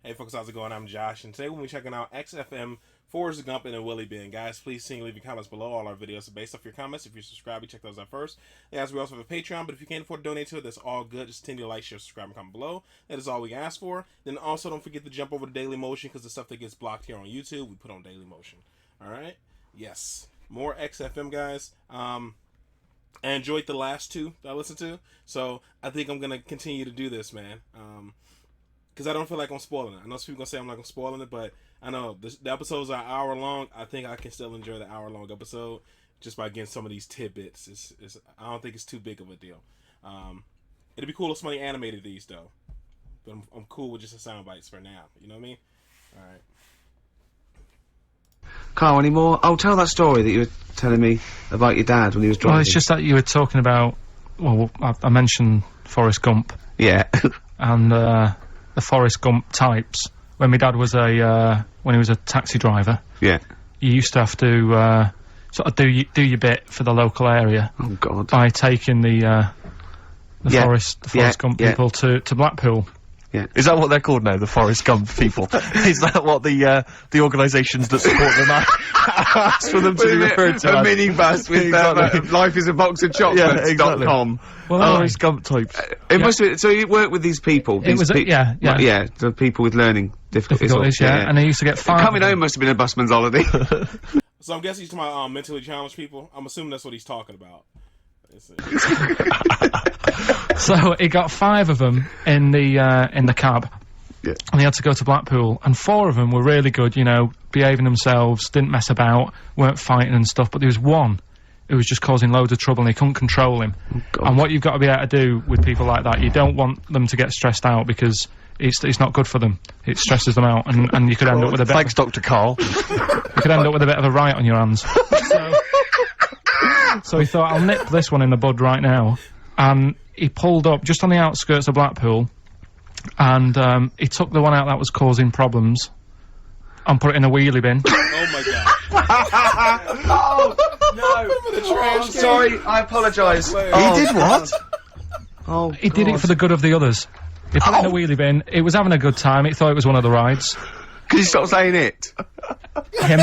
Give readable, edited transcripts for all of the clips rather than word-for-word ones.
Hey folks, how's it going? I'm Josh, and today we'll be checking out XFM, Forrest Gump, and a Wheelie bin. Guys, please leave your comments below. All our videos are based off your comments. If you're subscribed, you check those out first. Guys, we also have a Patreon, but if you can't afford to donate to it, that's all good. Just continue to like, share, subscribe, and comment below. That is all we ask for. Then also don't forget to jump over to Daily Motion, because the stuff that gets blocked here on YouTube, we put on Daily Motion. Alright? Yes. More XFM, guys. I enjoyed the last two that I listened to, so I think I'm going to continue to do this, man. Because I don't feel like I'm spoiling it. I know some people going to say I'm like I'm spoiling it, but I know the episodes are an hour long. I think I can still enjoy the hour-long episode just by getting some of these tidbits. I don't think it's too big of a deal. It'd be cool if somebody animated these, though. But I'm cool with just the sound bites for now. You know what I mean? All right. Carl, any more? Oh, tell that story that you were telling me about your dad when he was driving. Well, it's just that you were talking about, well, I mentioned Forrest Gump. Yeah. And, the Forrest Gump types. When my dad was when he was a taxi driver. Yeah. You used to have to, sort of do your bit for the local area. Oh, God. By taking the Forrest Gump people to Blackpool. Yeah. Is that what they're called now, the Forrest Gump people? Is that what the organisations that support them ask for them to be referred to? A minibus with Life is a Box of Chocolates.com. Well, Forrest Gump types. It must be, so you work with these people? It was, the people with learning difficulties. And they used to get 5. Coming home must have been a busman's holiday. So I'm guessing he's talking about mentally challenged people. I'm assuming that's what he's talking about. So he got 5 of them in the cab, yeah. And he had to go to Blackpool, and 4 of them were really good, you know, behaving themselves, didn't mess about, weren't fighting and stuff, but there was one who was just causing loads of trouble and he couldn't control him. Oh, and what you've got to be able to do with people like that, you don't want them to get stressed out because it's not good for them. It stresses them out, and you could end up with a bit. Thanks, Dr. Carl. You could end up with a bit of a riot on your hands. So he thought, I'll nip this one in the bud right now. And he pulled up just on the outskirts of Blackpool, and he took the one out that was causing problems and put it in a wheelie bin. Oh my God. Oh, no. The trash can. Sorry, I apologise. He did what? Oh, He did it for the good of the others. He put it in a wheelie bin, it was having a good time, it thought it was one of the rides. Could you stop saying it? Him.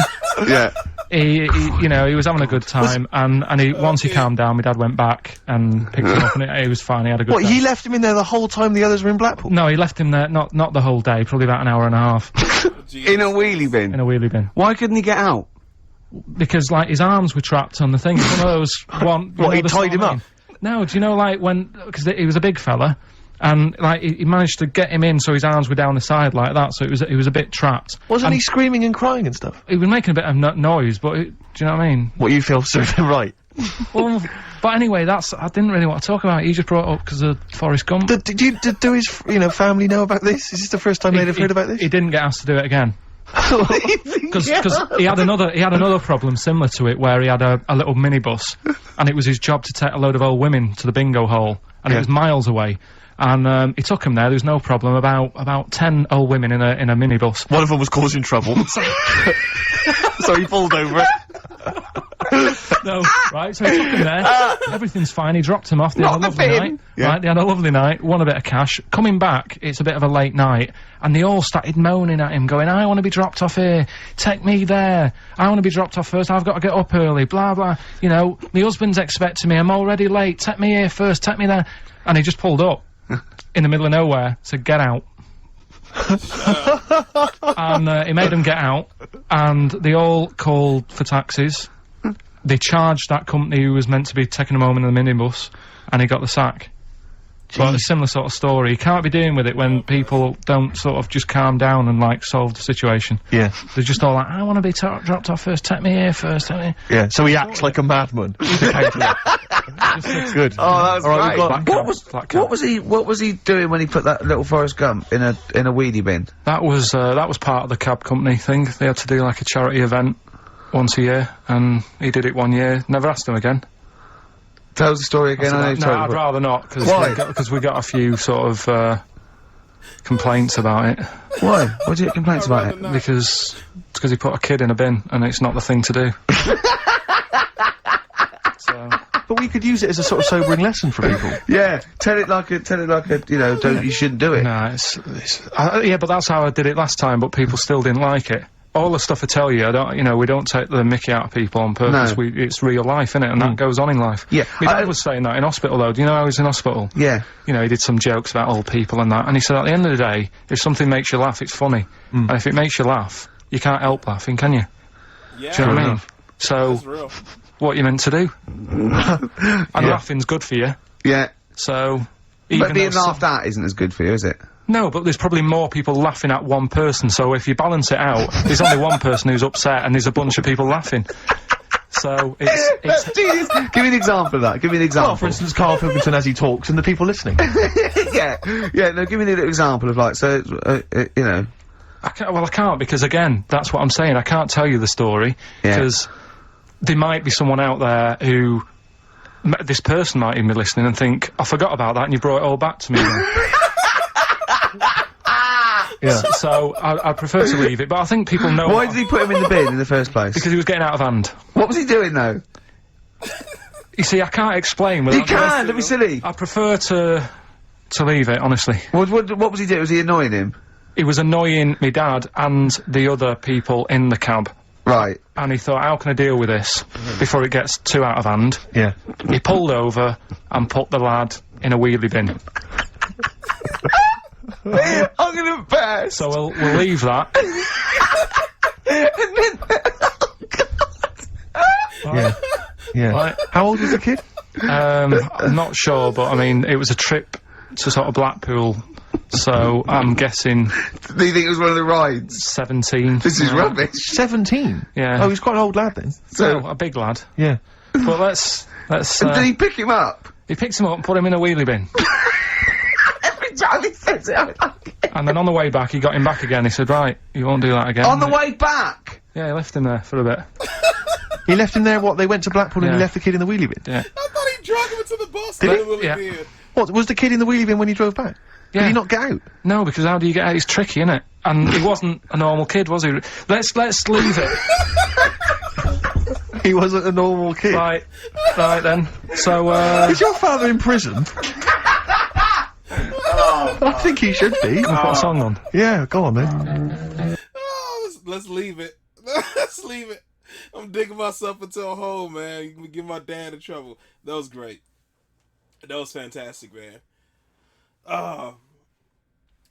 Yeah. He was having a good time, and once he calmed down, my dad went back and picked him up, and he was fine, he had a good time. What, he left him in there the whole time the others were in Blackpool? No, he left him there, not the whole day, probably about an hour and a half. In a wheelie bin? In a wheelie bin. Why couldn't he get out? Because, like, his arms were trapped on the thing. One of those one. What, he tied him up? No, do you know, like, because he was a big fella, and, like, he managed to get him in so his arms were down the side like that, so he was a bit trapped. Wasn't he screaming and crying and stuff? He was making a bit of noise, but, do you know what I mean? What, you feel served him right? Well, but anyway, I didn't really want to talk about it. He just brought it up because of Forrest Gump. Do his, family know about this? Is this the first time they'd have heard about this? He didn't get asked to do it again. Because he had another problem similar to it where he had a little minibus, and it was his job to take a load of old women to the bingo hall, and it was miles away. And he took him there. There was no problem. About 10 old women in a minibus. One of them was causing trouble. So he pulled over it. No, right, so he took him there, everything's fine, he dropped him off, they had a lovely night, right, they had a lovely night, won a bit of cash, coming back, it's a bit of a late night, and they all started moaning at him, going, I want to be dropped off here, take me there, I want to be dropped off first, I've got to get up early, blah blah, you know, my husband's expecting me, I'm already late, take me here first, take me there, and he just pulled up, in the middle of nowhere, said, get out. And he made them get out, and they all called for taxis. They charged that company who was meant to be taking him home in the minibus, and he got the sack. But a similar sort of story. You can't be dealing with it when people don't sort of just calm down and, like, solve the situation. Yeah. They're just all like, I want to be dropped off first, take me here first, take me... Yeah, so he acts like a madman. Good. Oh, that was right, great. What was he doing when he put that little Forrest Gump in a wheelie bin? That was part of the cab company thing. They had to do, like, a charity event once a year, and he did it one year, never asked him again. Tell us the story again. No, I'd rather not, because we got a few sort of complaints about it. Why? What do you get complaints about it? Because he put a kid in a bin, and it's not the thing to do. So. But we could use it as a sort of sobering lesson for people. Yeah, tell it like a, you know, you shouldn't do it. No, yeah, but that's how I did it last time, but people still didn't like it. All the stuff I tell you, we don't take the mickey out of people on purpose. No. It's real life, innit? And that goes on in life. Yeah. My dad was saying that in hospital, though. Do you know how he was in hospital? Yeah. You know, he did some jokes about old people and that, and he said at the end of the day, if something makes you laugh, it's funny. And if it makes you laugh, you can't help laughing, can you? Yeah. Do you know what I mean? So, That's real. what you meant to do? And laughing's good for you. Yeah. So, But being laughed at isn't as good for you, is it? No, but there's probably more people laughing at one person, so if you balance it out, there's only one person who's upset and there's a bunch of people laughing. So, it's Genius. Give me an example of that. Give me an example. Well, for instance, Carl Pilkington as he talks and the people listening. Yeah. No, give me an example of like, so, you know. I can't, because again, that's what I'm saying, I can't tell you the story, because there might be someone out there who, this person might even be listening and think, I forgot about that and you brought it all back to me then. Yeah. So, I prefer to leave it, but I think people know. Why did he put him in the bin in the first place? Because he was getting out of hand. What was he doing though? You see, I can't explain You without... can, don't be silly. I prefer to leave it, honestly. What was he doing? Was he annoying him? He was annoying my dad and the other people in the cab. Right. And he thought, how can I deal with this before it gets too out of hand? Yeah. He pulled over and put the lad in a wheelie bin. I'm gonna burst. So we'll leave that. Yeah. Yeah. Right. How old was the kid? I'm not sure, but I mean, it was a trip to sort of Blackpool, so I'm guessing Do you think it was one of the rides? 17. This is rubbish. 17? Yeah. Oh, he's quite an old lad then. So, a big lad. Yeah. But let's And did he pick him up? he picks him up and put him in a wheelie bin. Every time he says it, I'm like... And then on the way back, he got him back again. He said, right, you won't do that again. On the way back? Yeah, he left him there for a bit. He left him there, what, they went to Blackpool and he Yeah. left the kid in the wheelie bin? Yeah. I thought he dragged him into the bus. Did and he? really Yeah. did. What, was the kid in the wheelie bin when he drove back? Yeah. Did he not get out? No, because how do you get out? It's tricky, innit? And he wasn't a normal kid, was he? Let's leave it. He wasn't a normal kid. Right then. So, Is your father in prison? I think he should be. put a song on. Yeah, go on then. Oh, let's leave it. Let's leave it. I'm digging myself into a hole, man. You can get my dad in trouble. That was great. That was fantastic, man. That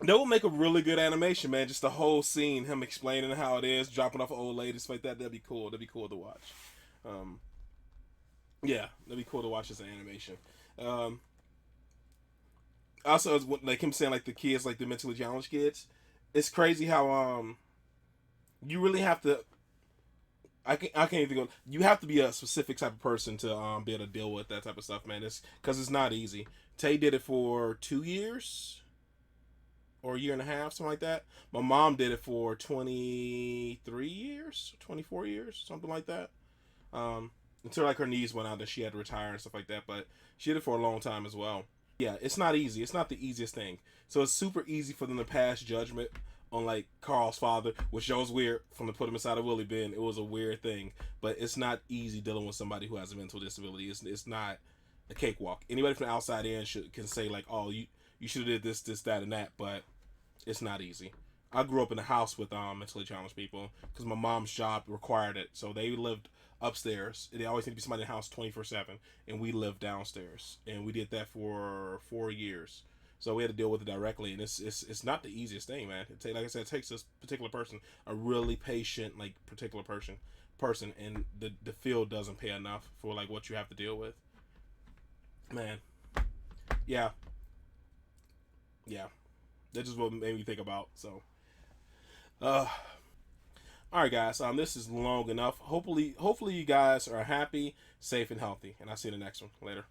will make a really good animation, man. Just the whole scene, him explaining how it is, dropping off old ladies like that. That'd be cool. That'd be cool to watch. Yeah, that'd be cool to watch as an animation. Also, it's like him saying like the kids, like the mentally challenged kids. It's crazy how you really have to. I can't even go. You have to be a specific type of person to be able to deal with that type of stuff, man. It's because it's not easy. Tay did it for 2 years or a year and a half, something like that. My mom did it for 23 years, 24 years, something like that. Until like her knees went out and she had to retire and stuff like that. But she did it for a long time as well. Yeah, it's not easy. It's not the easiest thing. So it's super easy for them to pass judgment on like Carl's father, which was weird from to put him inside a Willie bin. It was a weird thing, but it's not easy dealing with somebody who has a mental disability. It's not a cakewalk. Anybody from the outside in can say like, oh, you should have did this, that, and that, but it's not easy. I grew up in a house with mentally challenged people because my mom's job required it, so they lived upstairs. They always need to be somebody in the house 24/7, and we lived downstairs, and we did that for 4 years. So we had to deal with it directly, and it's not the easiest thing, man. Like I said, it takes this particular person, a really patient, like particular person, and the field doesn't pay enough for like what you have to deal with. Man, yeah. That's just what made me think about. So, all right, guys. This is long enough. Hopefully you guys are happy, safe, and healthy, and I'll see you in the next one. Later.